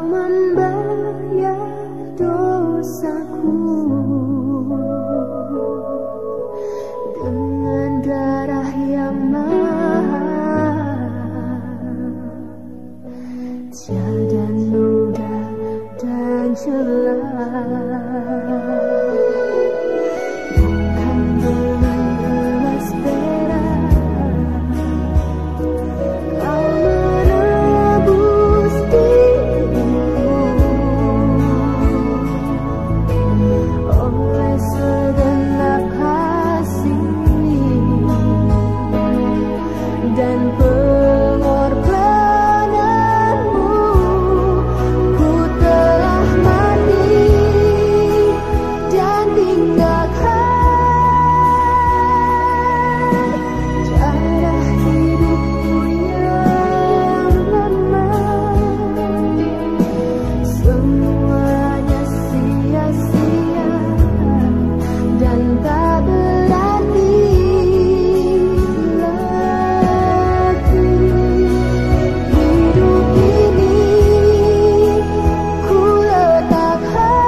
membayar dosaku dengan darah yang mahal, tiada noda dan celah. Bukan dengan emas perak kau menebus diriku, oleh segenap kasih dan pengorbananmu, ku telah mati dan tinggalkan cara hidupku yang lama. Semuanya sia-sia dan tak berarti lagi. Hidup ini ku letakkan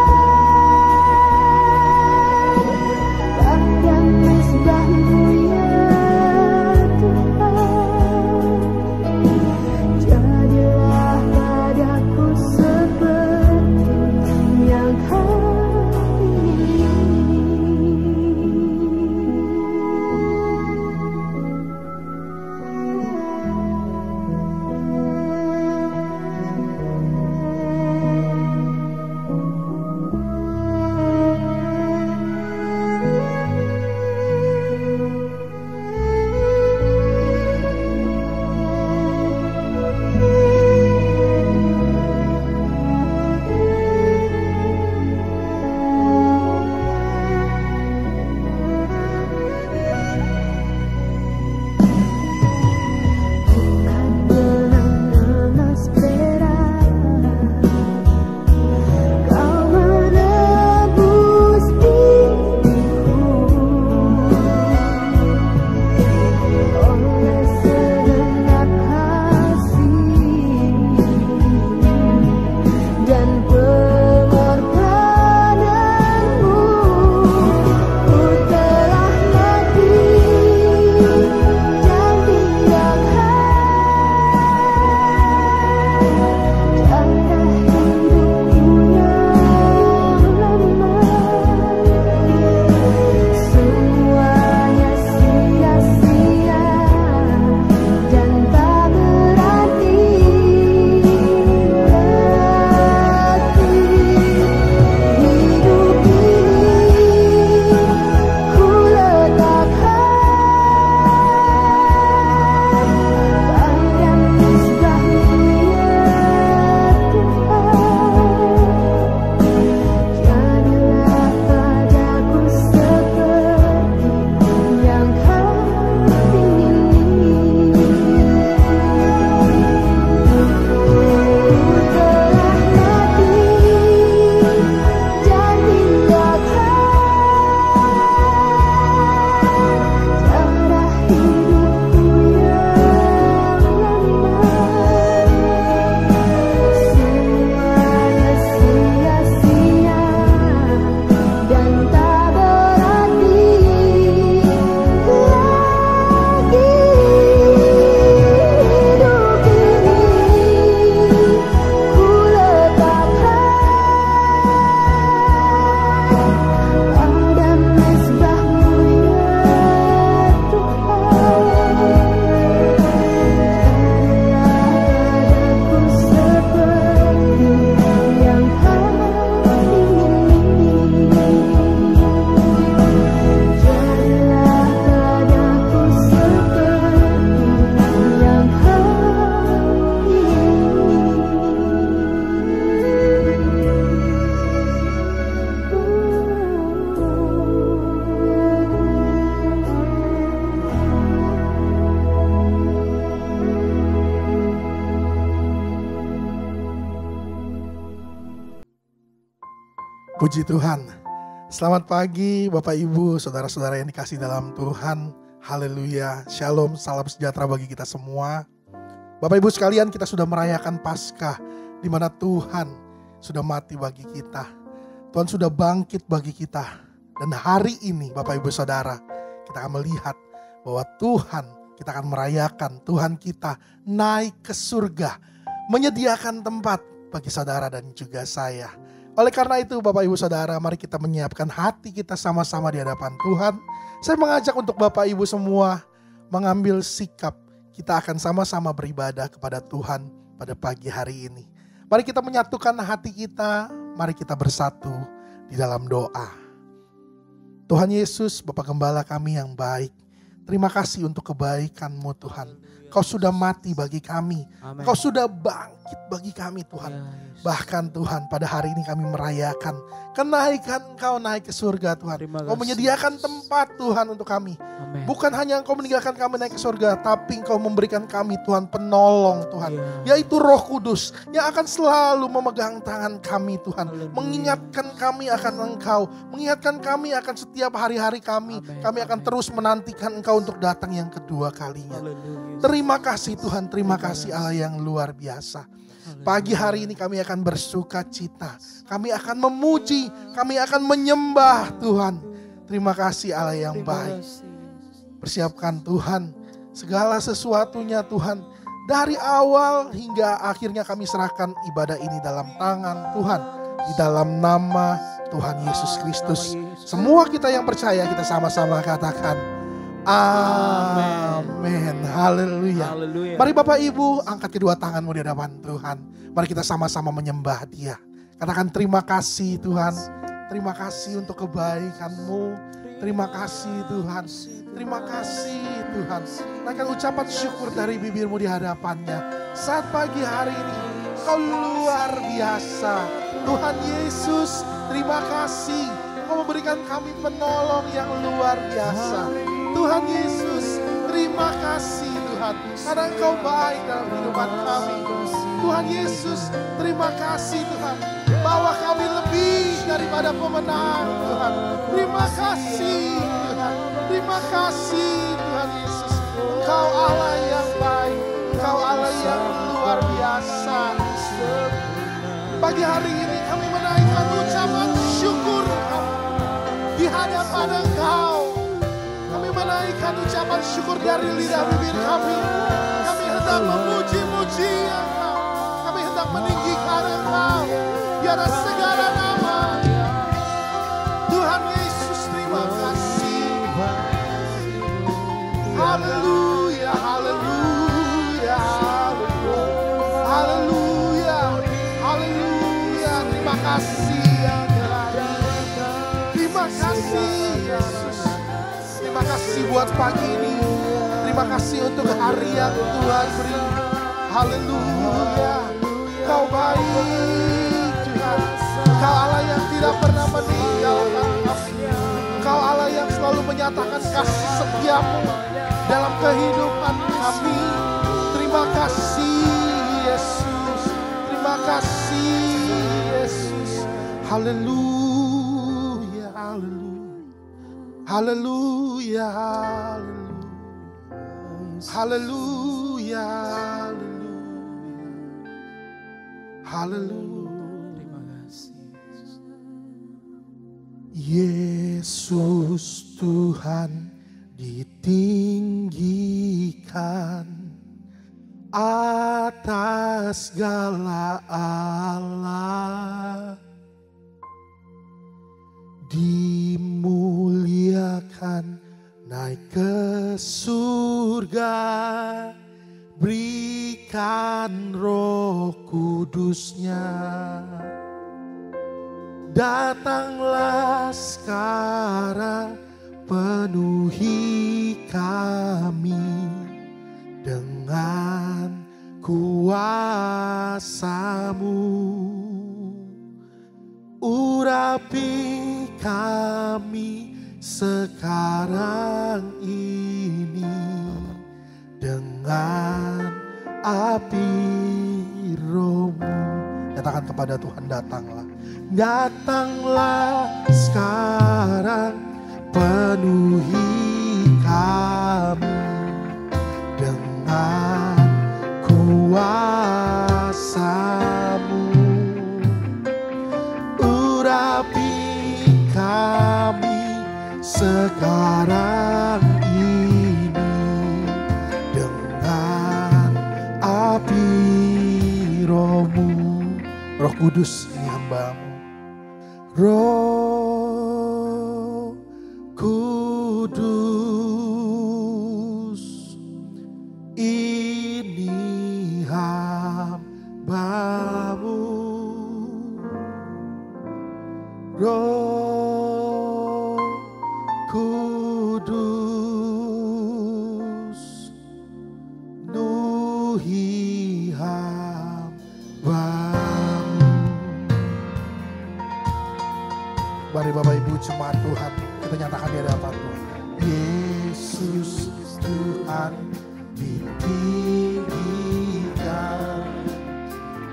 pada mezbah-Mu ya Tuhan. Jadilah padaku seperti yang Kau bukan dengan emas perak kau menebus diriku, oleh segenap kasih dan pengorbananmu, ku telah mati dan tinggalkan cara hidupku yang lama. Semuanya sia-sia dan tak berarti lagi. Hidup ini ku letakkan pada mezbah-Mu ya Tuhan. Jadilah padaku seperti yang Kau ingini. Ku telah mati dan tinggalkan cara hidupku yang lama. Semuanya sia-sia dan tak berarti lagi. Hidup ini ku letakkan pada mezbah-Mu ya Tuhan. Jadilah padaku seperti yang Kau ingini. Jadilah padaku seperti yang Kau Puji Tuhan. Selamat pagi Bapak Ibu, saudara-saudara yang dikasihi dalam Tuhan. Haleluya. Shalom, salam sejahtera bagi kita semua. Bapak Ibu sekalian, kita sudah merayakan Paskah di mana Tuhan sudah mati bagi kita. Tuhan sudah bangkit bagi kita. Dan hari ini Bapak Ibu Saudara, kita akan melihat bahwa Tuhan, kita akan merayakan Tuhan kita naik ke surga, menyediakan tempat bagi saudara dan juga saya. Oleh karena itu Bapak Ibu Saudara, mari kita menyiapkan hati kita sama-sama di hadapan Tuhan. Saya mengajak untuk Bapak Ibu semua mengambil sikap, kita akan sama-sama beribadah kepada Tuhan pada pagi hari ini. Mari kita menyatukan hati kita, mari kita bersatu di dalam doa. Tuhan Yesus, Bapa Gembala kami yang baik, terima kasih untuk kebaikan-Mu Tuhan. Kau sudah mati bagi kami, Kau sudah bangkit bagi kami Tuhan. Bahkan Tuhan, pada hari ini kami merayakan kenaikan Engkau naik ke surga Tuhan. Kau menyediakan tempat Tuhan untuk kami. Bukan hanya Engkau meninggalkan kami naik ke surga, tapi Engkau memberikan kami Tuhan penolong Tuhan. Yaitu Roh Kudus yang akan selalu memegang tangan kami Tuhan. Mengingatkan kami akan Engkau. Mengingatkan kami akan setiap hari-hari kami. Kami akan terus menantikan Engkau untuk datang yang kedua kalinya. Terima kasih Tuhan, terima kasih Allah yang luar biasa. Pagi hari ini kami akan bersuka cita, kami akan memuji, kami akan menyembah Tuhan. Terima kasih Allah yang baik. Persiapkan Tuhan segala sesuatunya Tuhan. Dari awal hingga akhirnya kami serahkan ibadah ini dalam tangan Tuhan. Di dalam nama Tuhan Yesus Kristus. Semua kita yang percaya kita sama-sama katakan amin. Haleluya. Mari Bapak Ibu angkat kedua tanganmu di hadapan Tuhan. Mari kita sama-sama menyembah Dia. Katakan terima kasih Tuhan. Terima kasih untuk kebaikan-Mu. Terima kasih Tuhan. Terima kasih Tuhan. Naikkan ucapan syukur dari bibirmu di hadapannya. Saat pagi hari ini Kau luar biasa. Tuhan Yesus, terima kasih. Kau memberikan kami penolong yang luar biasa. Tuhan Yesus, terima kasih Tuhan. Karena Engkau baik dalam kehidupan kami. Tuhan Yesus, terima kasih Tuhan. Bahwa kami lebih daripada pemenang Tuhan. Terima kasih Tuhan. Terima kasih Tuhan Yesus. Engkau Allah yang baik. Engkau Allah yang luar biasa. Pagi hari ini kami menaikkan ucapan syukur kami di hadapan Engkau. Kami menaikkan ucapan syukur dari lidah bibir kami. Kami hendak memuji-muji Engkau. Kami hendak meninggikan Engkau di atas segala nama. Tuhan Yesus, terima kasih. Haleluya, haleluya, haleluya, haleluya. Terima kasih ya Tuhan. Terima kasih Yesus. Terima kasih buat pagi ini. Terima kasih untuk hari yang Tuhan beri. Haleluya. Kau baik Tuhan. Kau Allah yang tidak pernah meninggalkan kami. Kau Allah yang selalu menyatakan kasih setiamu dalam kehidupan kami. Terima kasih Yesus. Terima kasih Yesus. Haleluya. Haleluya. Haleluya. Haleluya. Haleluya. Terima kasih Yesus Tuhan ditinggikan atas segala Allah, dimuliakan naik ke surga, berikan Roh Kudusnya. Datanglah sekarang, penuhi kami dengan kuasa-Mu. Urapi kami sekarang ini dengan api Roh-Mu. Katakan kepada Tuhan, datanglah. Datanglah sekarang, penuhi kami dengan kuasa-Mu. sekarang ini dengan api Roh-Mu. Roh Kudus, ini hamba-Mu. Roh Kudus, ini hamba-Mu. Roh Kudus, penuhi hamba-Mu. Mari Bapak Ibu jemaat Tuhan, kita nyatakan di hadapan Tuhan. Yesus Tuhan ditinggikan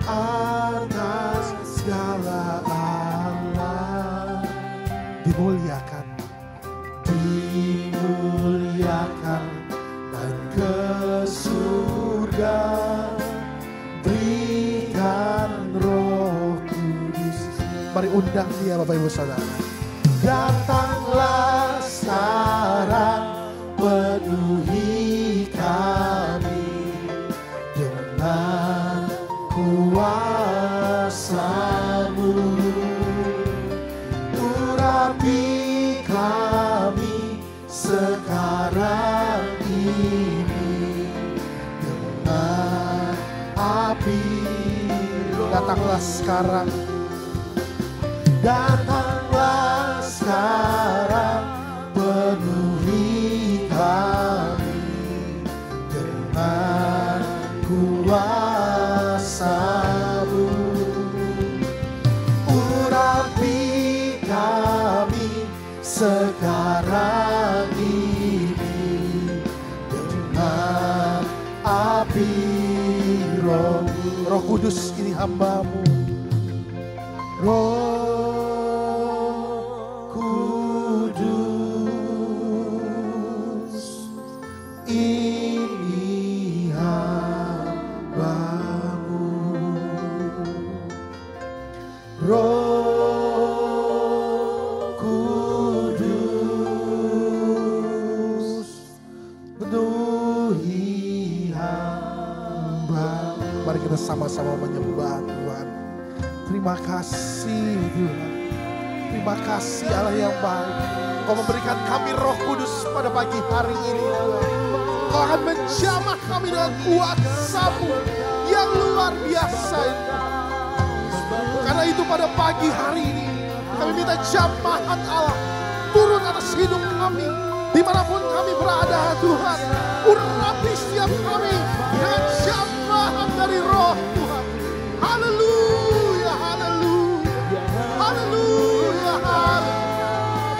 atas segala Allah, dimuliakan dan ke surga berikan Roh Kudus. Mari undang dia Bapak Ibu Saudara. Datanglah sekarang, penuhi kami dengan kuasa-Mu. Urapi kami sekarang ini dengan api. Datanglah sekarang, datanglah sekarang, penuhi kami dengan kuasa-Mu. Urapi kami sekarang ini dengan api Roh-Mu. Roh Kudus, ini hamba-Mu. Roh Kudus, ini hamba-Mu. Roh Kudus, penuhi hamba. Mari kita sama-sama menyembah Tuhan. Terima kasih Tuhan. Terima kasih Allah yang baik. Kau memberikan kami Roh Kudus pada pagi hari ini Tuhan. Kau akan menjamah kami dengan kuasa-Mu yang luar biasa itu. Karena itu pada pagi hari ini kami minta jamahan Allah turun atas hidup kami. Dimanapun kami berada Tuhan, urapi setiap kami dengan jamahan dari Roh Tuhan. Haleluya, haleluya, haleluya,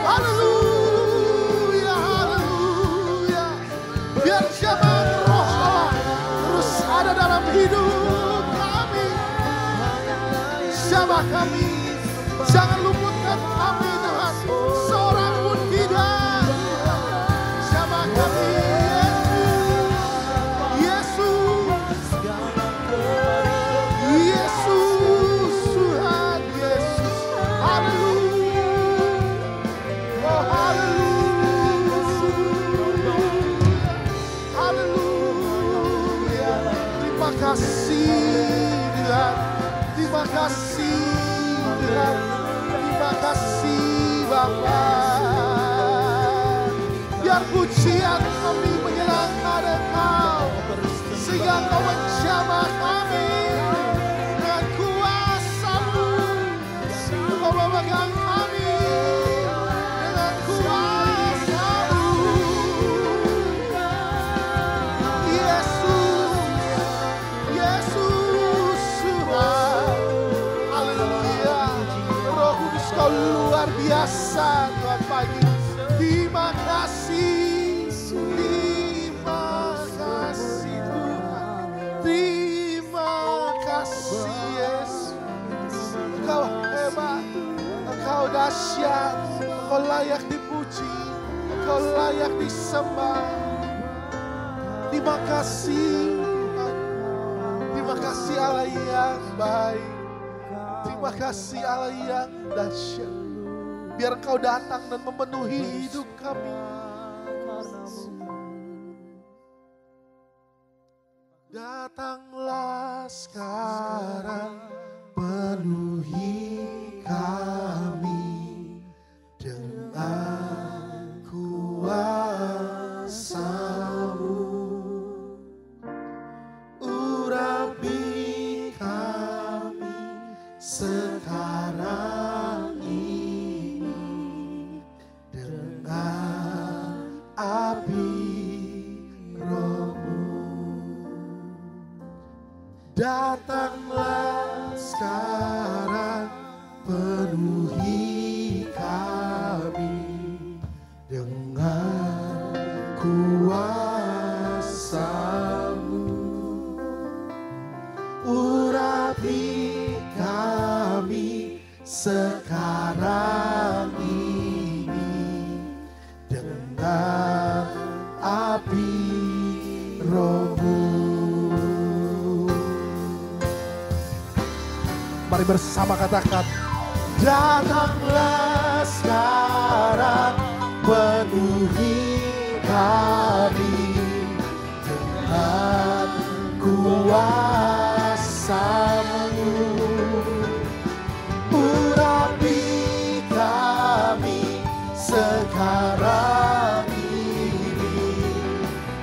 haleluya, haleluya. Biar jamahan Roh Allah terus ada dalam hidup kami. Jamah kami, jangan luputkan kami Tuhan, seorang pun tidak. Jamah kami Yesus, Yesus, Tuhan Yesus. Haleluya, oh haleluya, haleluya. Terima kasih Tuhan, terima kasih Tuhan, terima kasih Bapa. Biar pujian kami menyenangkan Engkau, sehingga Engkau menjamah kami dengan kuasa-Mu. Engkau memegang kami dengan kuasa-Mu. Yesus, Yesus Tuhan. Haleluya. Roh Kudus Kau luar biasa Tuhan pagi. Terima kasih, terima kasih Tuhan. Terima kasih Yesus. Engkau hebat, Engkau dahsyat, Engkau layak dipuji, Engkau layak disembah. Terima kasih Tuhan. Terima kasih Allah yang baik. Terima kasih Allah yang dahsyat. Biar Engkau datang dan memenuhi hidup kami. Datanglah sekarang, penuhi kami dengan kuasa-Mu. Urapi kami sekarang ini dengan api Roh-Mu. Datanglah sekarang, penuhi kami dengan kuasa-Mu. Urapi kami sekarang ini dengan api Roh-Mu. Mari bersama katakan, datanglah sekarang, penuhi kami dengan kuasa-Mu. Urapi kami sekarang ini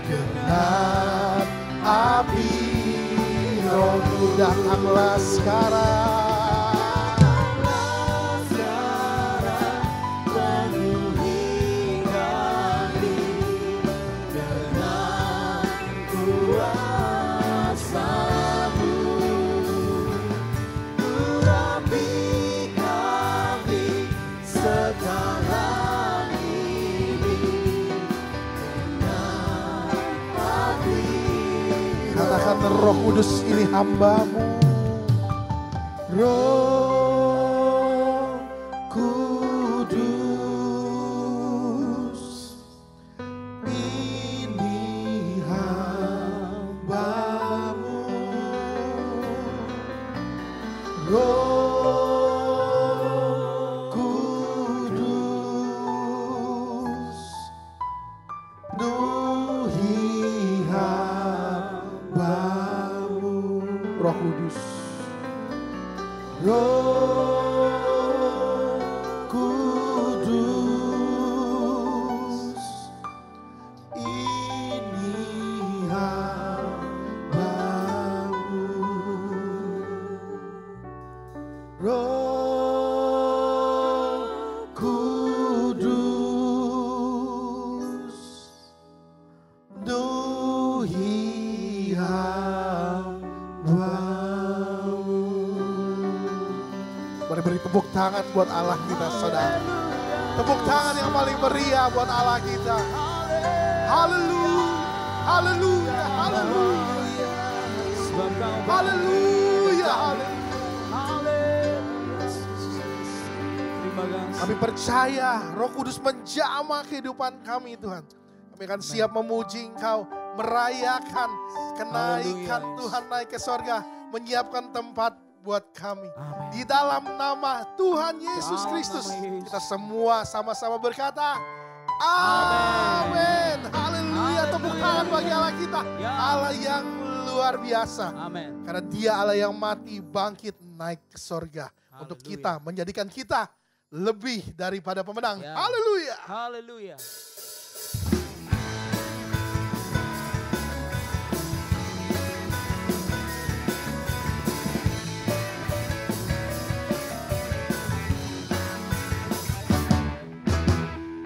dengan api Roh-Mu. Datanglah sekarang. Roh Kudus, ini hamba-Mu. Roh Kudus, ini hamba-Mu. Roh Kudus, penuhi hamba-Mu. Roh Kudus, Roh Kudus, ini hamba-Mu. Roh Kudus, penuhi hamba-Mu. Mari beri tepuk tangan buat Allah kita, saudara. Tepuk tangan yang paling meriah buat Allah kita. Haleluya, haleluya, haleluya, haleluya, haleluya. Kami percaya Roh Kudus menjamah kehidupan kami, Tuhan. Kami akan siap memuji Engkau, merayakan kenaikan Tuhan naik ke sorga, menyiapkan tempat buat kami. Amen. Di dalam nama Tuhan Yesus Kristus, kita semua sama-sama berkata, amin. Haleluya, tepuk tangan bagi Allah kita. Allah yang luar biasa. Amen. Karena Dia Allah yang mati, bangkit, naik ke sorga. Haleluya. Untuk kita, menjadikan kita lebih daripada pemenang. Haleluya. Haleluya.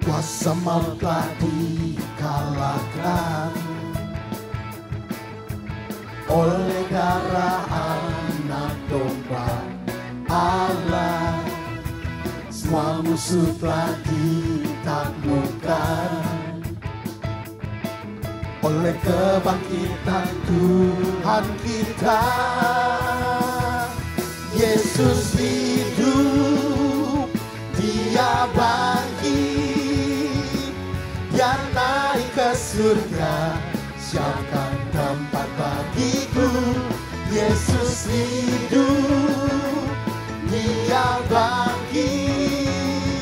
Kuasa maut telah dikalahkan oleh darah Anak Domba Allah. Semua musuh telah ditaklukkan oleh kebangkitan Tuhan kita. Yesus hidup, Dia bangkit, Dia naik ke surga, siapkan tempat bagiku. Yesus hidup, Dia bangkit,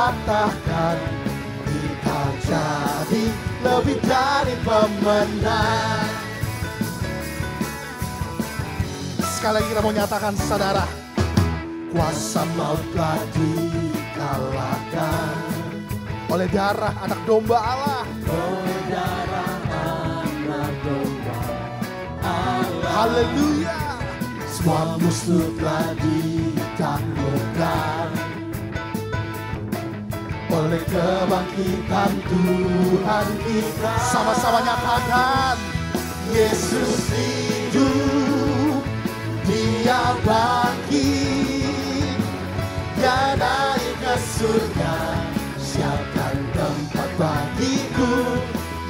dipatahkan, kita jadi lebih dari pemenang. Sekali lagi kita mau nyatakan, saudara, kuasa maut telah dikalahkan oleh darah anak domba Allah. Oleh darah anak domba Allah. Haleluya. Semua musuh telah ditaklukkan oleh kebangkitan Tuhan kita. Sama-sama nyatakan, Yesus hidup, Dia bangkit, Dia naik ke surga, siapkan tempat bagiku.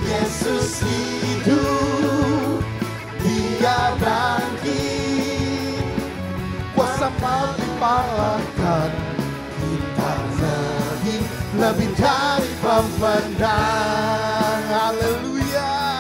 Yesus hidup, Dia bangkit, kuasa maut dipalahkan, kita lebih dari pemenang. Haleluya.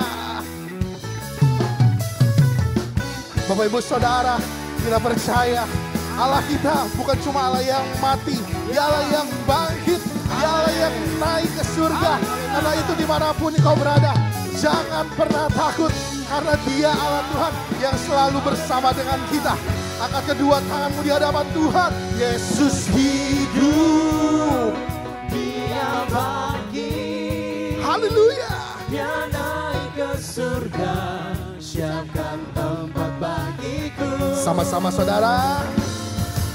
Bapak Ibu Saudara, kita percaya Allah kita bukan cuma Allah yang mati, Dia Allah yang bangkit, Dia Allah yang naik ke surga. Karena itu dimanapun engkau berada, jangan pernah takut, karena Dia Allah Tuhan yang selalu bersama dengan kita. Angkat kedua tanganmu di hadapan Tuhan. Yesus hidup, Dia bangkit, haleluya. Dia naik ke surga, siapkan tempat bagiku. Sama-sama saudara.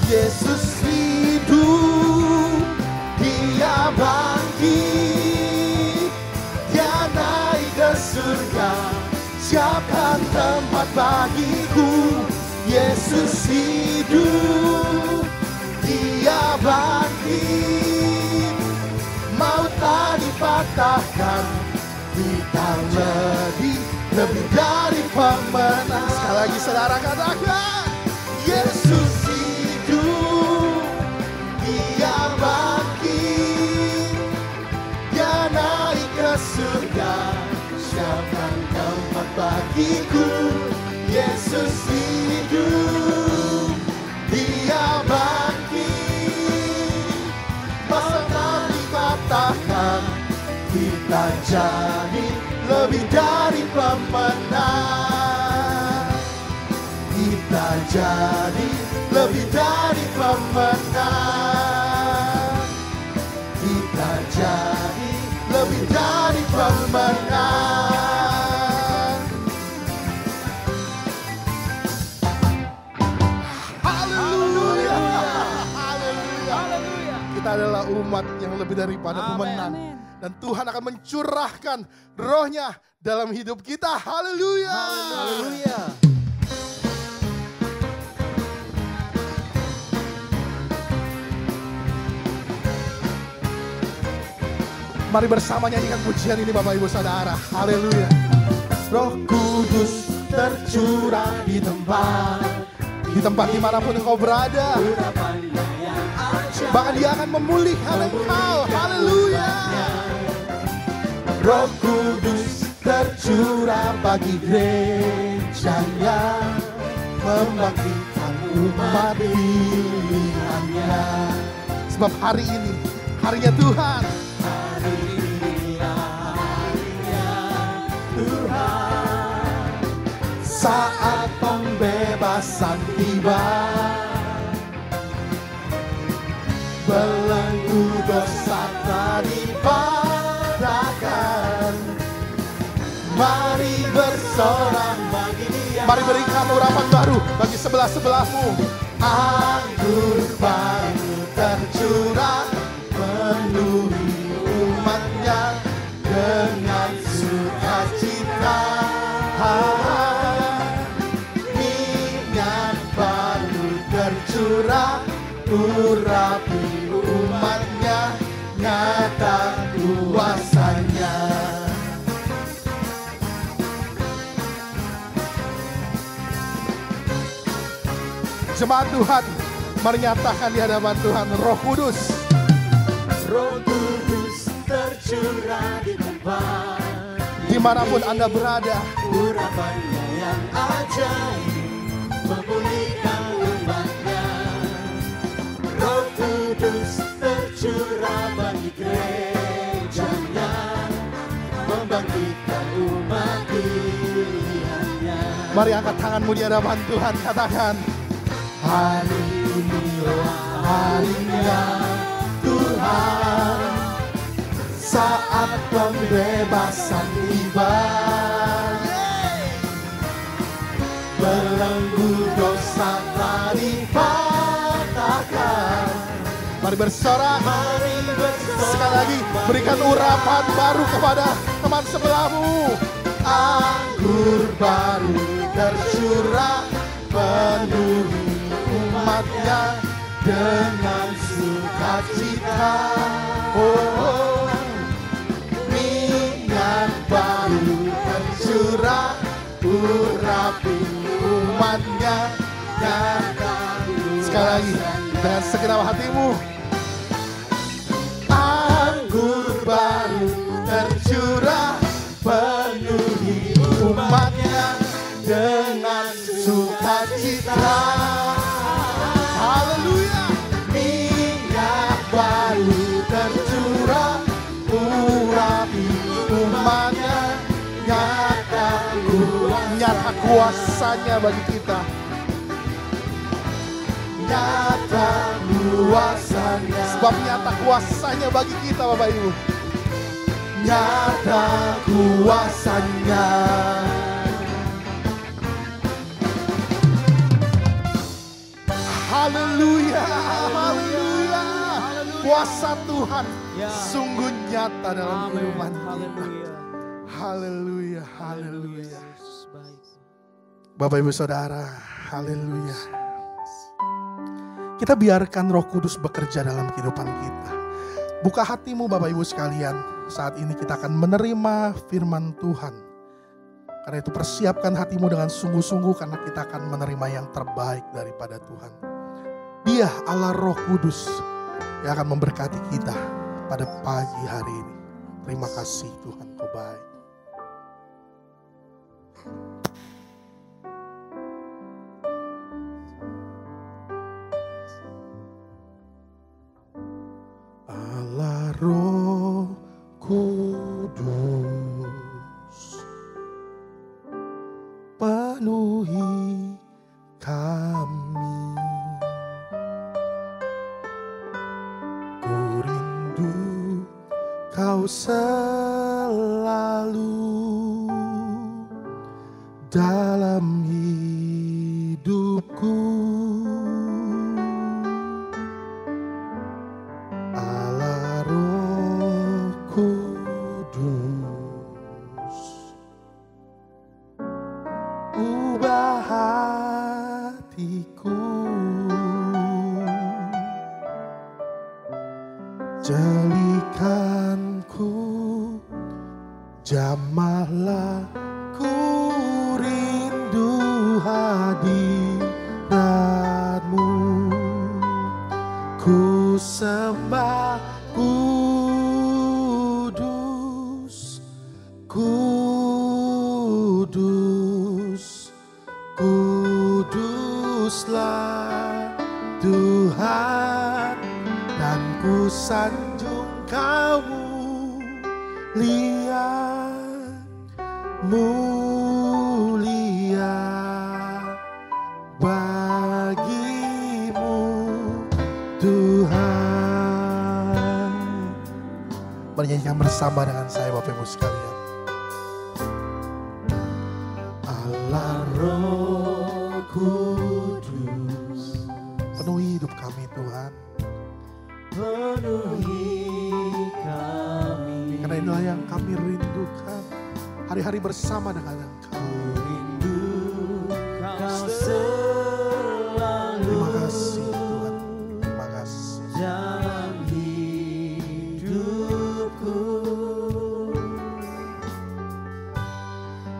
Yesus hidup, Dia bangkit, Dia naik ke surga, siapkan tempat bagiku. Yesus hidup, Dia bangkit, maut tak dipatahkan, kita lebih dari pemenang. Sekali lagi saudara katakan, Yesus hidup, Dia bangkit, Dia naik ke surga, siapkan tempat bagiku. Yesus hidup, Dia bangkit, masa tak dikatakan, kita jadi lebih dari pemenang. Kita jadi lebih dari pemenang. Kita jadi lebih dari pemenang. Haleluya. Haleluya. Kita adalah umat yang lebih daripada pemenang. Dan Tuhan akan mencurahkan rohnya dalam hidup kita. Haleluya. Haleluya. Mari bersama nyanyikan pujian ini Bapak Ibu Saudara. Haleluya. Roh Kudus tercurah di tempat dimanapun engkau berada. Bahkan Dia akan memulihkan engkau. Haleluya. Roh Kudus tercurah bagi gerejanya, membangkitkan umat pilihannya. Sebab hari ini harinya Tuhan. Hari ini harinya Tuhan, Saat pembebasan tiba, belenggu dosa telah dipatahkan. Mari bersorak bagi Dia. Mari berikan urapan baru bagi sebelah-sebelahmu. Anggur baru tercurah, penuhi umatnya dengan sukacita. Minyak baru tercurah, urapi umatnya, nyata kuasanya. Jemaat Tuhan, mari nyatakan di hadapan Tuhan, Roh Kudus. Roh Kudus tercurah di tempat Dimanapun Anda berada, urapannya yang ajaib memulihkan umatnya. Roh Kudus tercurah bagi Mari angkat tanganmu di hadapan Tuhan, katakan, hari inilah harinya Tuhan, saat pembebasan tiba. Belenggu dosa telah dipatahkan. Mari bersorak, sekali lagi berikan urapan baru kepada teman sebelahmu. Anggur baru tercurah, penuhi umatnya dengan sukacita. Oh, minyak baru tercurah, urapi umatnya. Sekali lagi dengan segenap hatimu. Anggur baru tercurah, penuhi umatnya dengan sukacita. Haleluya. Minyak baru tercurah, urapi umatnya. Nyata kuasanya bagi kita. Nyata kuasanya. Sebab nyata kuasanya bagi kita, Bapak Ibu. Nyata kuasanya. Haleluya, haleluya. Kuasa Tuhan sungguh nyata dalam kehidupan kita. Haleluya, haleluya. Bapak Ibu Saudara, haleluya. Kita biarkan Roh Kudus bekerja dalam kehidupan kita. Buka hatimu Bapak Ibu sekalian. Saat ini kita akan menerima firman Tuhan. Karena itu persiapkan hatimu dengan sungguh-sungguh, karena kita akan menerima yang terbaik daripada Tuhan. Dia Allah Roh Kudus yang akan memberkati kita pada pagi hari ini. Terima kasih Tuhan, Kau baik. Allah Roh Kudus, penuhi kami. Ku rindu Kau selalu dalam hidupku. Allah Roh Kudus, ubah hatiku, jadikanku jamahlah, ku rindu hadiratmu, ku sembah kudus, kudus, kuduslah Tuhan, dan ku sanjung Kau mulia, mulia bagimu Tuhan. Bernyanyikan bersama dengan saya Bapak Ibu sekalian. Allah Roh Kudus, penuhi hidup kami Tuhan. Penuhi kami. Karena inilah yang kami rindukan, hari-hari bersama dengan Engkau. Rindu Kau selalu. Terima kasih Tuhan, terima kasih. Dalam hidupku,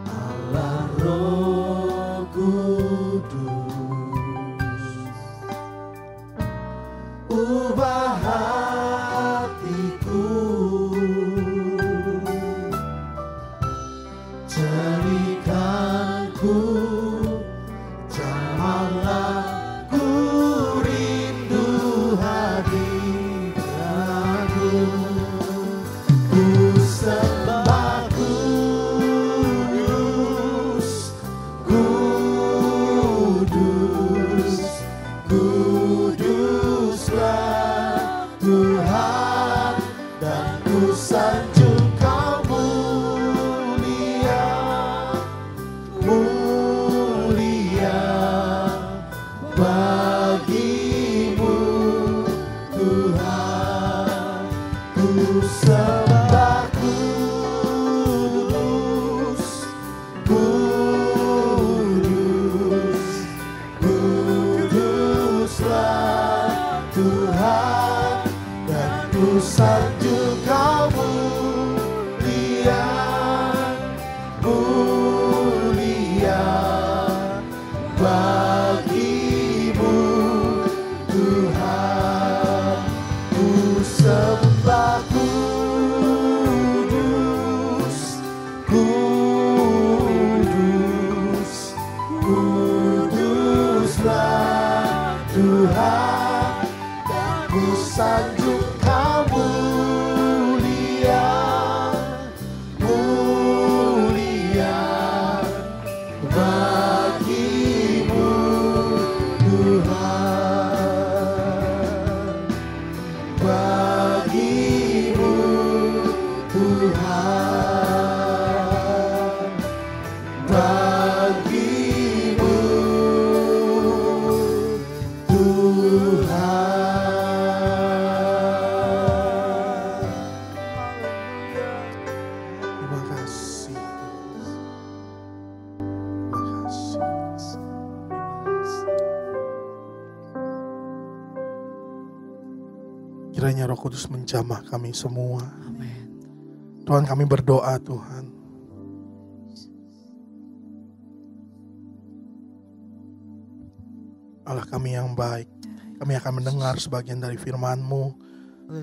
Allah Roh Kudus, ubah hatiku, jadikanku jamahlah, ku rindu hadiratmu, ku sembah kudus, ku Tuhan, dan ku sanjung Kau mulia, mulia bagimu Tuhan. Ku sembah kudus, kudus, kuduslah Tuhan, dan ku sanjung Kau mulia, mulia bagimu Tuhan, bagimu Tuhan, bagimu Tuhan. Terima kasih. Terima kasih. Kiranya Roh Kudus menjamah kami semua. Tuhan, kami berdoa Tuhan. Allah kami yang baik, kami akan mendengar sebagian dari firman-Mu.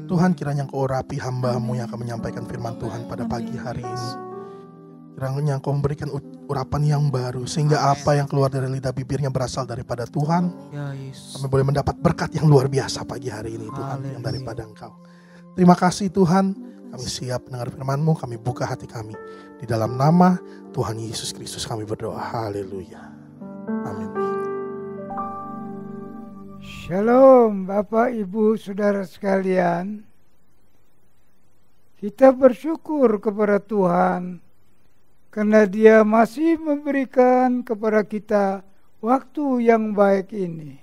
Tuhan, kiranya Engkau urapi hamba-Mu yang akan menyampaikan firman Tuhan pada pagi hari ini. Kiranya Engkau memberikan urapan yang baru, sehingga apa yang keluar dari lidah bibirnya berasal daripada Tuhan. Kami boleh mendapat berkat yang luar biasa pagi hari ini Tuhan, yang daripada Engkau. Terima kasih Tuhan, kami siap mendengar firman-Mu, kami buka hati kami. Di dalam nama Tuhan Yesus Kristus kami berdoa, haleluya. Amin. Shalom Bapak Ibu Saudara sekalian. Kita bersyukur kepada Tuhan karena Dia masih memberikan kepada kita waktu yang baik ini,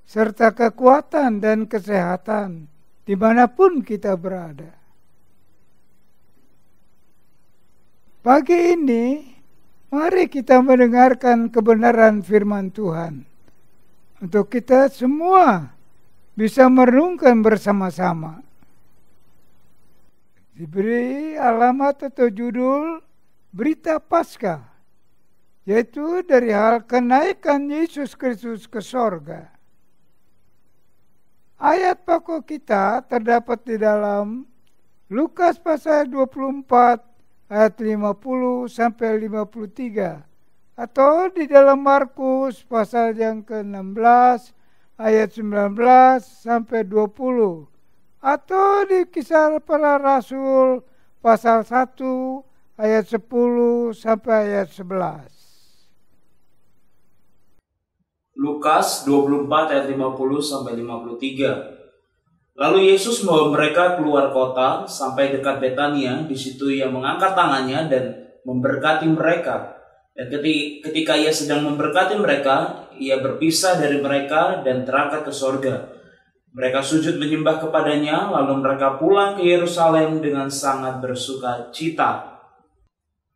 serta kekuatan dan kesehatan dimanapun kita berada. Pagi ini mari kita mendengarkan kebenaran firman Tuhan, untuk kita semua bisa merenungkan bersama-sama. Diberi alamat atau judul Berita Paskah, yaitu dari hal kenaikan Yesus Kristus ke sorga. Ayat pokok kita terdapat di dalam Lukas pasal 24 ayat 50 sampai 53. Atau di dalam Markus pasal yang ke-16 ayat 19 sampai 20. Atau di Kisah Para Rasul pasal 1 ayat 10 sampai ayat 11. Lukas 24 ayat 50 sampai 53. Lalu Yesus membawa mereka keluar kota sampai dekat Betania. Di situ Ia mengangkat tangannya dan memberkati mereka. Dan ketika Ia sedang memberkati mereka, Ia berpisah dari mereka dan terangkat ke sorga. Mereka sujud menyembah kepadanya, lalu mereka pulang ke Yerusalem dengan sangat bersuka cita.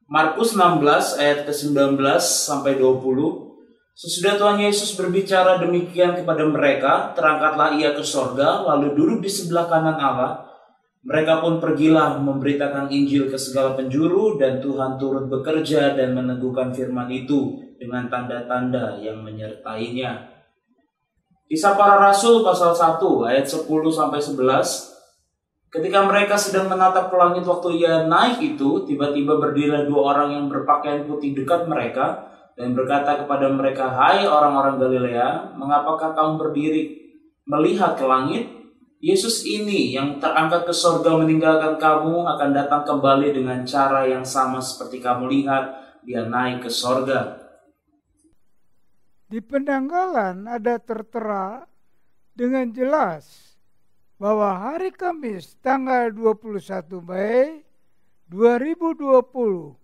Markus 16 ayat ke-19 sampai 20. Sesudah Tuhan Yesus berbicara demikian kepada mereka, terangkatlah Ia ke sorga, lalu duduk di sebelah kanan Allah. Mereka pun pergilah memberitakan Injil ke segala penjuru, dan Tuhan turut bekerja dan meneguhkan firman itu dengan tanda-tanda yang menyertainya. Kisah Para Rasul pasal 1 ayat 10 sampai 11. Ketika mereka sedang menatap ke langit waktu Ia naik itu, tiba-tiba berdirilah dua orang yang berpakaian putih dekat mereka dan berkata kepada mereka, "Hai orang-orang Galilea, mengapakah kamu berdiri melihat ke langit? Yesus ini yang terangkat ke sorga meninggalkan kamu akan datang kembali dengan cara yang sama seperti kamu lihat Dia naik ke sorga." Di penanggalan ada tertera dengan jelas bahwa hari Kamis tanggal 21 Mei 2020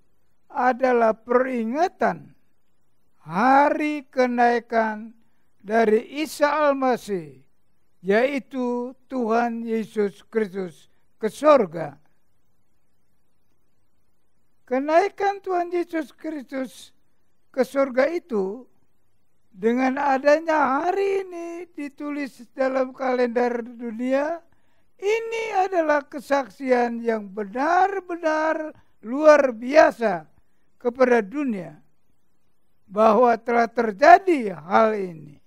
adalah peringatan hari kenaikan dari Isa Al-Masih, yaitu Tuhan Yesus Kristus ke sorga. Kenaikan Tuhan Yesus Kristus ke sorga itu Dengan adanya hari ini ditulis dalam kalender dunia, ini adalah kesaksian yang benar-benar luar biasa kepada dunia bahwa telah terjadi hal ini.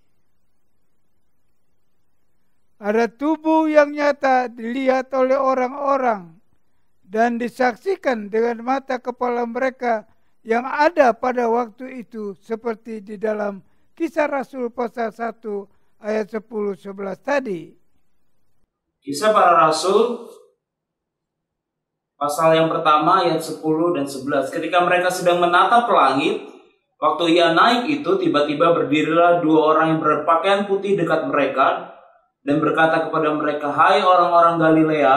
Ada tubuh yang nyata dilihat oleh orang-orang dan disaksikan dengan mata kepala mereka yang ada pada waktu itu, seperti di dalam Kisah Rasul pasal 1 ayat 10-11 tadi. Kisah Para Rasul pasal yang pertama ayat 10 dan 11. Ketika mereka sedang menatap langit, waktu ia naik itu, tiba-tiba berdirilah dua orang yang berpakaian putih dekat mereka dan berkata kepada mereka, "Hai orang-orang Galilea,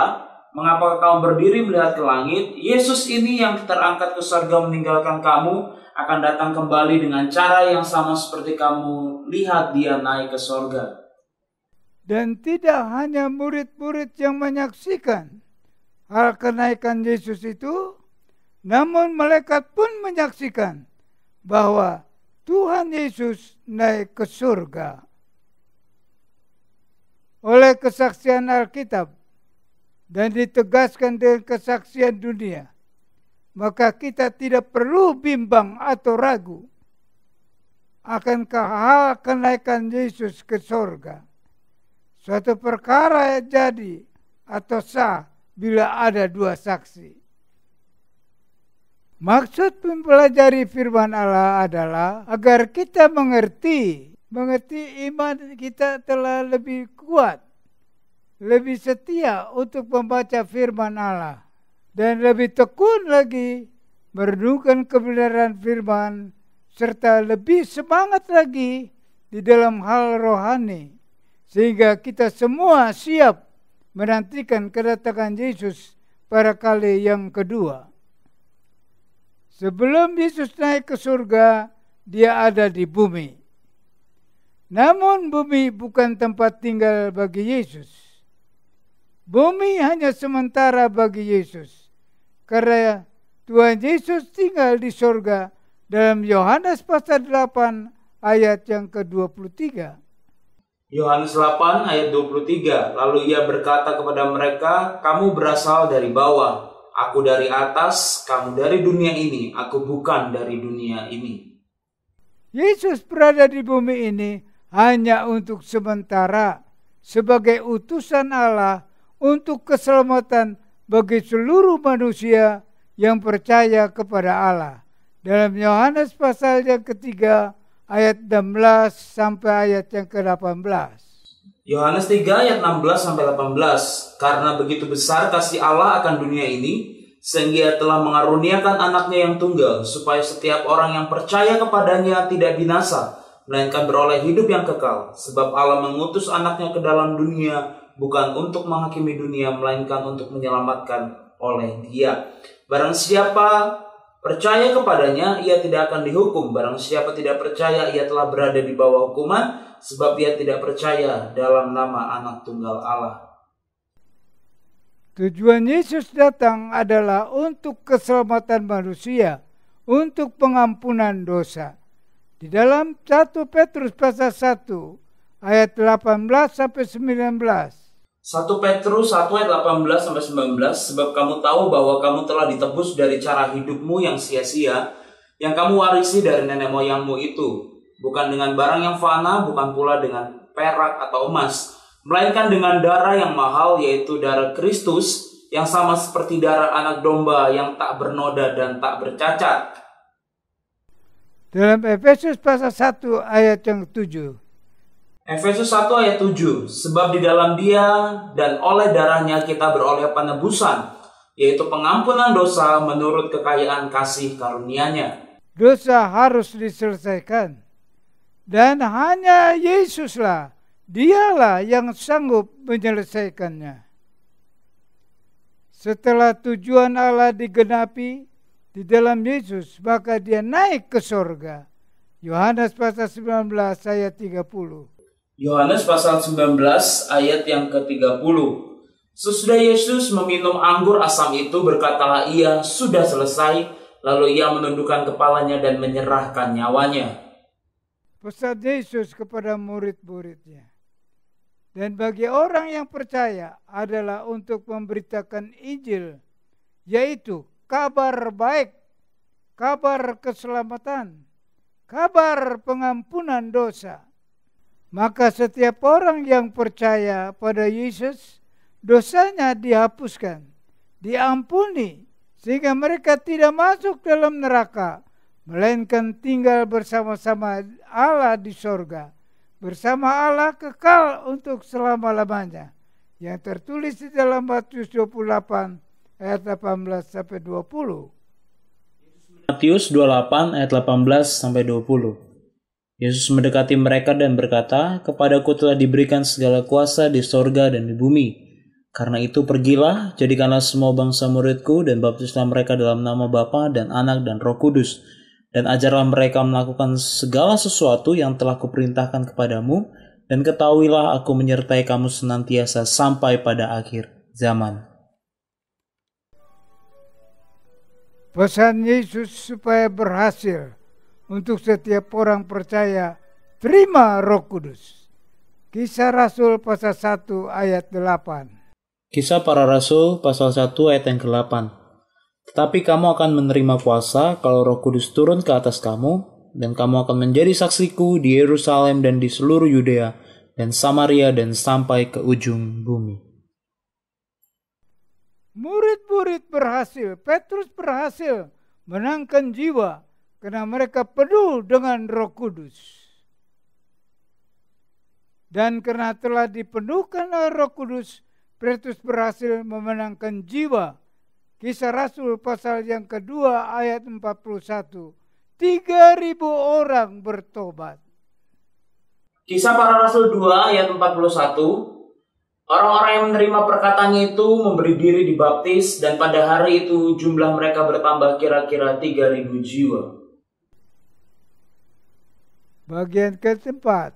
mengapa kamu berdiri melihat ke langit? Yesus ini yang terangkat ke surga meninggalkan kamu akan datang kembali dengan cara yang sama seperti kamu lihat dia naik ke surga." Dan tidak hanya murid-murid yang menyaksikan hal kenaikan Yesus itu, namun malaikat pun menyaksikan bahwa Tuhan Yesus naik ke surga. Oleh kesaksian Alkitab dan ditegaskan dengan kesaksian dunia, maka kita tidak perlu bimbang atau ragu akan hal kenaikan Yesus ke surga. Suatu perkara jadi atau sah bila ada dua saksi. Maksud mempelajari firman Allah adalah agar kita mengerti iman kita telah lebih kuat, lebih setia untuk membaca firman Allah, dan lebih tekun lagi merenungkan kebenaran firman, serta lebih semangat lagi di dalam hal rohani, sehingga kita semua siap menantikan kedatangan Yesus pada kali yang kedua. Sebelum Yesus naik ke surga, dia ada di bumi. Namun bumi bukan tempat tinggal bagi Yesus. Bumi hanya sementara bagi Yesus, karena Tuhan Yesus tinggal di surga dalam Yohanes pasal 8 ayat yang ke-23. Yohanes 8 ayat 23. Lalu ia berkata kepada mereka, "Kamu berasal dari bawah, aku dari atas, kamu dari dunia ini, aku bukan dari dunia ini." Yesus berada di bumi ini hanya untuk sementara, sebagai utusan Allah untuk keselamatan bagi seluruh manusia yang percaya kepada Allah. Dalam Yohanes pasal yang ketiga ayat 16 sampai ayat yang ke-18. Yohanes 3 ayat 16 sampai 18. Karena begitu besar kasih Allah akan dunia ini, sehingga telah mengaruniakan anaknya yang tunggal, supaya setiap orang yang percaya kepadanya tidak binasa, melainkan beroleh hidup yang kekal. Sebab Allah mengutus anaknya ke dalam dunia, bukan untuk menghakimi dunia, melainkan untuk menyelamatkan oleh dia. Barang siapa percaya kepadanya, ia tidak akan dihukum. Barang siapa tidak percaya, ia telah berada di bawah hukuman, sebab ia tidak percaya dalam nama anak tunggal Allah. Tujuan Yesus datang adalah untuk keselamatan manusia, untuk pengampunan dosa. Di dalam 1 Petrus pasal 1 ayat 18 sampai 19. 1 Petrus 1 ayat 18 sampai 19. Sebab kamu tahu bahwa kamu telah ditebus dari cara hidupmu yang sia-sia, yang kamu warisi dari nenek moyangmu itu, bukan dengan barang yang fana, bukan pula dengan perak atau emas, melainkan dengan darah yang mahal, yaitu darah Kristus, yang sama seperti darah anak domba yang tak bernoda dan tak bercacat. Dalam Efesus pasal 1 ayat yang 7. Efesus 1 ayat 7. Sebab di dalam dia dan oleh darahnya kita beroleh penebusan, yaitu pengampunan dosa menurut kekayaan kasih karunia-Nya. Dosa harus diselesaikan. Dan hanya Yesuslah, dialah yang sanggup menyelesaikannya. Setelah tujuan Allah digenapi di dalam Yesus, maka dia naik ke surga. Yohanes pasal 19 ayat 30. Yohanes pasal 19 ayat yang ke-30. Sesudah Yesus meminum anggur asam itu, berkatalah ia, "Sudah selesai." Lalu ia menundukkan kepalanya dan menyerahkan nyawanya. pesan Yesus kepada murid-muridnya. Dan bagi orang yang percaya adalah untuk memberitakan Injil, yaitu kabar baik, kabar keselamatan, kabar pengampunan dosa. Maka setiap orang yang percaya pada Yesus, dosanya dihapuskan, diampuni, sehingga mereka tidak masuk dalam neraka, melainkan tinggal bersama-sama Allah di sorga, bersama Allah kekal untuk selama-lamanya, yang tertulis di dalam Matius 28 ayat 18 sampai 20. Matius 28 ayat 18 sampai 20. Yesus mendekati mereka dan berkata, "Kepadaku telah diberikan segala kuasa di sorga dan di bumi. Karena itu pergilah, jadikanlah semua bangsa muridku dan baptislah mereka dalam nama Bapa dan Anak dan Roh Kudus. Dan ajarlah mereka melakukan segala sesuatu yang telah kuperintahkan kepadamu, dan ketahuilah aku menyertai kamu senantiasa sampai pada akhir zaman." Pesan Yesus supaya berhasil untuk setiap orang percaya, terima Roh Kudus. Kisah Rasul pasal 1 ayat 8. Kisah Para Rasul pasal 1 ayat yang ke-8. Tetapi kamu akan menerima kuasa kalau Roh Kudus turun ke atas kamu, dan kamu akan menjadi saksiku di Yerusalem dan di seluruh Yudea dan Samaria dan sampai ke ujung bumi. Murid-murid berhasil, Petrus berhasil menangkan jiwa karena mereka penuh dengan Roh Kudus. Dan karena telah dipenuhkan oleh Roh Kudus, Petrus berhasil memenangkan jiwa. Kisah Rasul pasal yang kedua ayat 41. 3.000 orang bertobat. Kisah Para Rasul 2 ayat 41. Orang-orang yang menerima perkataannya itu memberi diri dibaptis, dan pada hari itu jumlah mereka bertambah kira-kira 3.000 jiwa. Bagian keempat,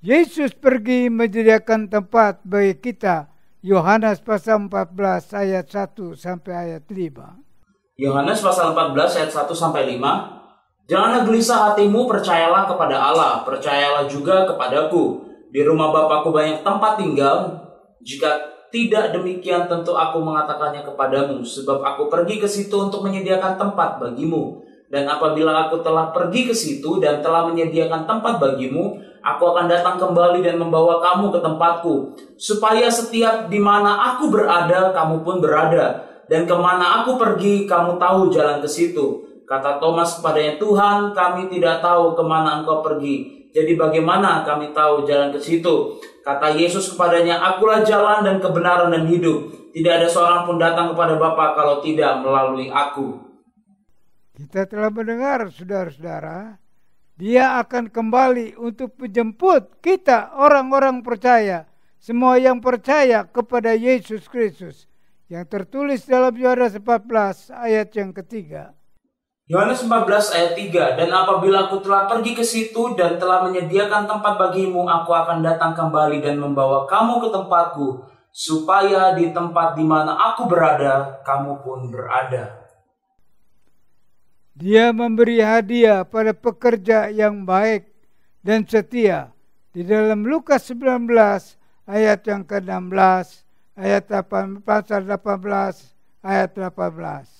Yesus pergi menyediakan tempat bagi kita. Yohanes pasal 14 ayat 1 sampai ayat 5. Yohanes pasal 14 ayat 1 sampai 5. Janganlah gelisah hatimu, percayalah kepada Allah, percayalah juga kepadaku. Di rumah Bapakku banyak tempat tinggal. Jika tidak demikian tentu aku mengatakannya kepadamu, sebab aku pergi ke situ untuk menyediakan tempat bagimu. Dan apabila aku telah pergi ke situ dan telah menyediakan tempat bagimu, aku akan datang kembali dan membawa kamu ke tempatku, supaya setiap di mana aku berada, kamu pun berada. Dan kemana aku pergi, kamu tahu jalan ke situ. Kata Thomas kepadanya, Tuhan, kami tidak tahu kemana engkau pergi. Jadi bagaimana kami tahu jalan ke situ? Kata Yesus kepadanya, akulah jalan dan kebenaran dan hidup. Tidak ada seorang pun datang kepada Bapa kalau tidak melalui aku. Kita telah mendengar, saudara-saudara, Dia akan kembali untuk menjemput kita, orang-orang percaya, semua yang percaya kepada Yesus Kristus, yang tertulis dalam Yohanes 14 ayat yang ketiga. Yohanes 14 ayat 3, dan apabila aku telah pergi ke situ dan telah menyediakan tempat bagimu, aku akan datang kembali dan membawa kamu ke tempatku, supaya di tempat di mana aku berada, kamu pun berada. Dia memberi hadiah pada pekerja yang baik dan setia. Di dalam Lukas 19 ayat yang ke-16, ayat 18 ayat 18.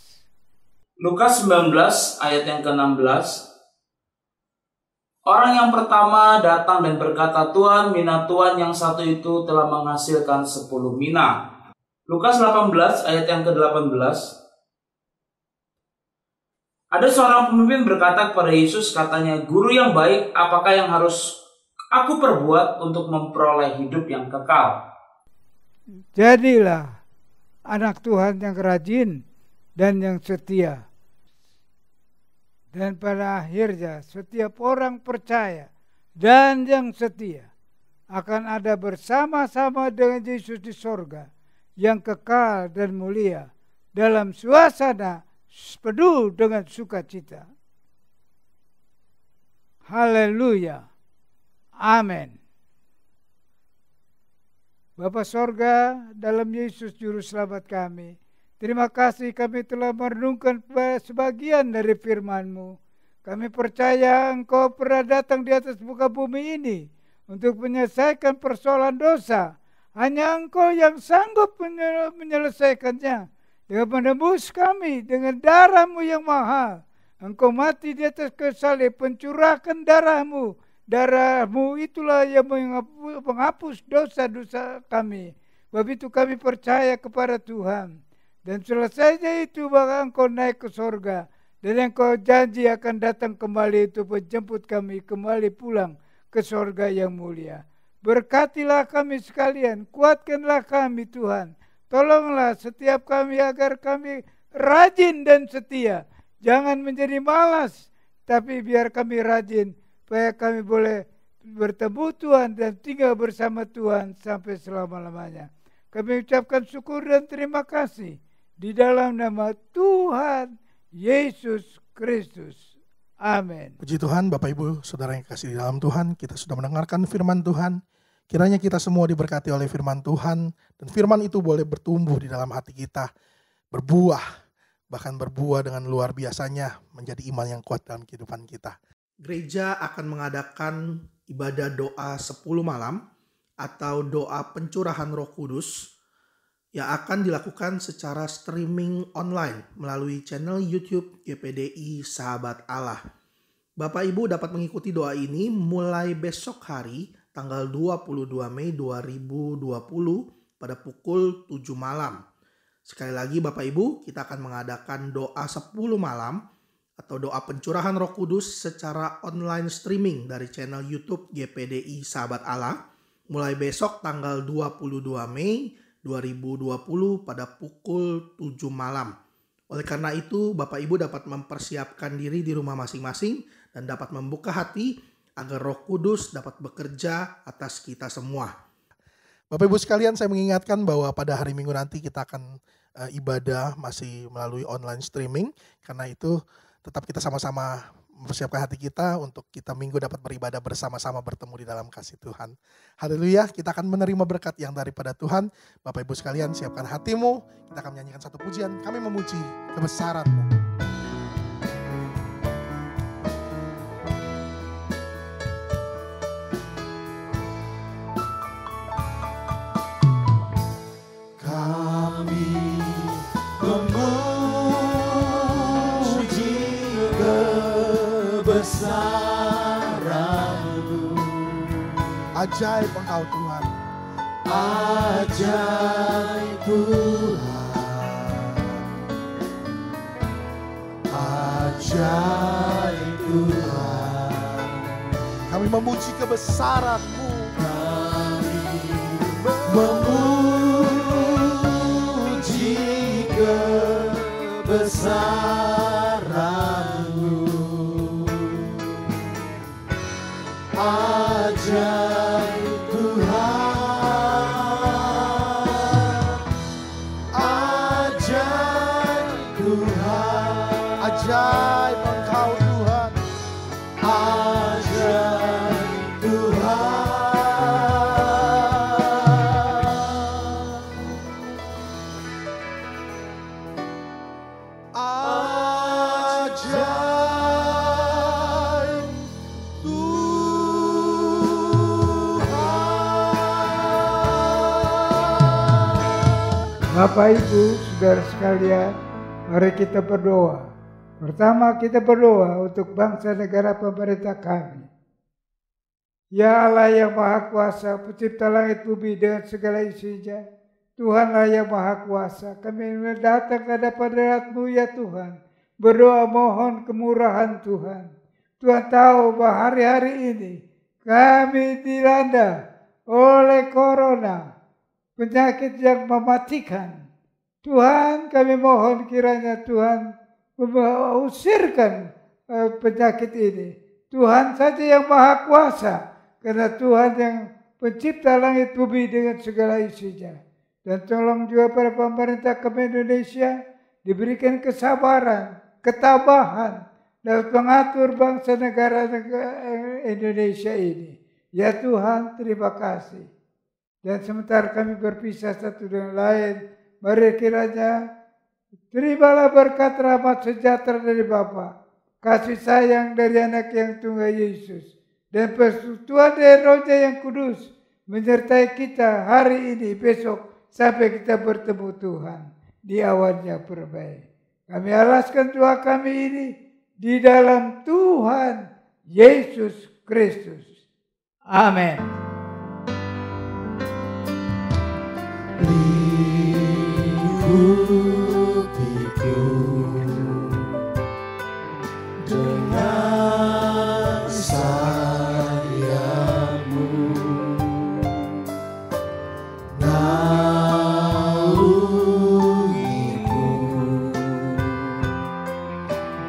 Lukas 19 ayat yang ke-16. Orang yang pertama datang dan berkata, Tuhan, mina Tuhan yang satu itu telah menghasilkan 10 mina. Lukas 18 ayat yang ke-18. Ada seorang pemimpin berkata kepada Yesus, katanya, Guru yang baik, apakah yang harus aku perbuat untuk memperoleh hidup yang kekal? Jadilah anak Tuhan yang rajin dan yang setia. Dan pada akhirnya setiap orang percaya dan yang setia akan ada bersama-sama dengan Yesus di sorga yang kekal dan mulia dalam suasana penuh dengan sukacita. Haleluya. Amin. Bapa sorga, dalam Yesus Juru Selamat kami, terima kasih kami telah merenungkan sebagian dari firman-Mu. Kami percaya Engkau pernah datang di atas muka bumi ini untuk menyelesaikan persoalan dosa. Hanya Engkau yang sanggup menyelesaikannya. Dengan menembus kami dengan darah-Mu yang mahal. Engkau mati di atas kayu salib, mencurahkan darah-Mu. Darah-Mu itulah yang menghapus dosa-dosa kami. Sebab itu kami percaya kepada Tuhan. Dan selesainya itu maka Engkau naik ke sorga. Dan Engkau janji akan datang kembali untuk menjemput kami kembali pulang ke sorga yang mulia. Berkatilah kami sekalian, kuatkanlah kami Tuhan. Tolonglah setiap kami agar kami rajin dan setia. Jangan menjadi malas, tapi biar kami rajin. Supaya kami boleh bertemu Tuhan dan tinggal bersama Tuhan sampai selama-lamanya. Kami ucapkan syukur dan terima kasih. Di dalam nama Tuhan Yesus Kristus. Amin. Puji Tuhan, Bapak Ibu, Saudara yang kasih di dalam Tuhan, kita sudah mendengarkan firman Tuhan. Kiranya kita semua diberkati oleh firman Tuhan, dan firman itu boleh bertumbuh di dalam hati kita, berbuah, bahkan berbuah dengan luar biasanya menjadi iman yang kuat dalam kehidupan kita. Gereja akan mengadakan ibadah doa 10 malam atau doa pencurahan Roh Kudus yang akan dilakukan secara streaming online melalui channel YouTube GPDI Sahabat Allah. Bapak Ibu dapat mengikuti doa ini mulai besok hari tanggal 22 Mei 2020 pada pukul 7 malam. Sekali lagi Bapak Ibu, kita akan mengadakan doa 10 malam atau doa pencurahan Roh Kudus secara online streaming dari channel YouTube GPDI Sahabat Allah mulai besok tanggal 22 Mei 2020 pada pukul 7 malam. Oleh karena itu, Bapak Ibu dapat mempersiapkan diri di rumah masing-masing dan dapat membuka hati agar Roh Kudus dapat bekerja atas kita semua. Bapak Ibu sekalian, saya mengingatkan bahwa pada hari Minggu nanti kita akan ibadah masih melalui online streaming. Karena itu tetap kita sama-sama mempersiapkan hati kita untuk kita Minggu dapat beribadah bersama-sama bertemu di dalam kasih Tuhan. Haleluya, kita akan menerima berkat yang daripada Tuhan. Bapak Ibu sekalian, siapkan hatimu. Kita akan menyanyikan satu pujian. Kami memuji kebesaran-Mu. Ajaib Engkau Tuhan, Ajaib Tuhan, ajaib Tuhan. Kami memuji kebesaran-Mu. Kami memuji kebesaran-Mu. Ajaib Tuhan, ajaib Tuhan, Ajaib Engkau Tuhan, ajaib Tuhan, ajaib Bapak Ibu, saudara sekalian, mari kita berdoa. Pertama kita berdoa untuk bangsa negara pemerintah kami. Ya Allah yang Maha Kuasa, pencipta langit bumi dengan segala isinya, Tuhanlah yang Maha Kuasa. Kami datang ke hadapan hadirat-Mu ya Tuhan, berdoa mohon kemurahan Tuhan. Tuhan tahu bahwa hari-hari ini kami dilanda oleh corona, penyakit yang mematikan. Tuhan, kami mohon kiranya Tuhan mengusirkan penyakit ini. Tuhan saja yang Maha Kuasa, karena Tuhan yang pencipta langit bumi dengan segala isinya. Dan tolong juga para pemerintah kami Indonesia diberikan kesabaran, ketabahan dalam mengatur bangsa negara Indonesia ini. Ya Tuhan, terima kasih. Dan sementara kami berpisah satu dengan lain, mari kiranya terimalah berkat rahmat sejahtera dari Bapa, kasih sayang dari anak yang tunggal Yesus, dan persekutuan dari Roh-Nya yang kudus menyertai kita hari ini, besok, sampai kita bertemu Tuhan di awannya permai. Kami alaskan doa kami ini di dalam Tuhan Yesus Kristus. Amin. Ikutiku dengan sayangmu, naungiku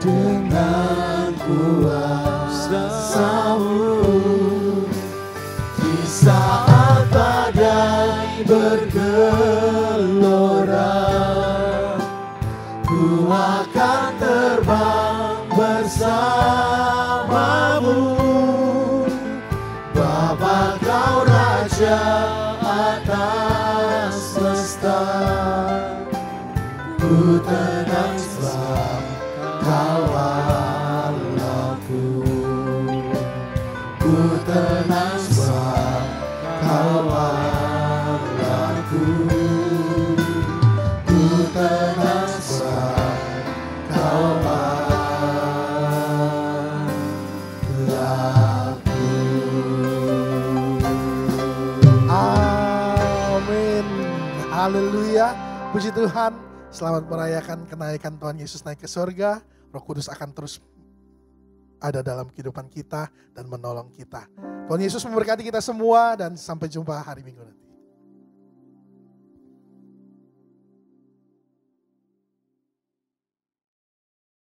dengan kuasa-Mu. Di saat badai bergelora, ku akan terbang bersamamu. Bapa, Kau Raja atas semesta, ku tenang sebab Kau Allahku. Ku tenang sebab Kau Allahku. Ku tenang sebab Kau Allahku. Amin. Haleluya. Puji Tuhan. Selamat merayakan kenaikan Tuhan Yesus naik ke surga. Roh Kudus akan terus ada dalam kehidupan kita dan menolong kita. Tuhan Yesus memberkati kita semua dan sampai jumpa hari Minggu nanti.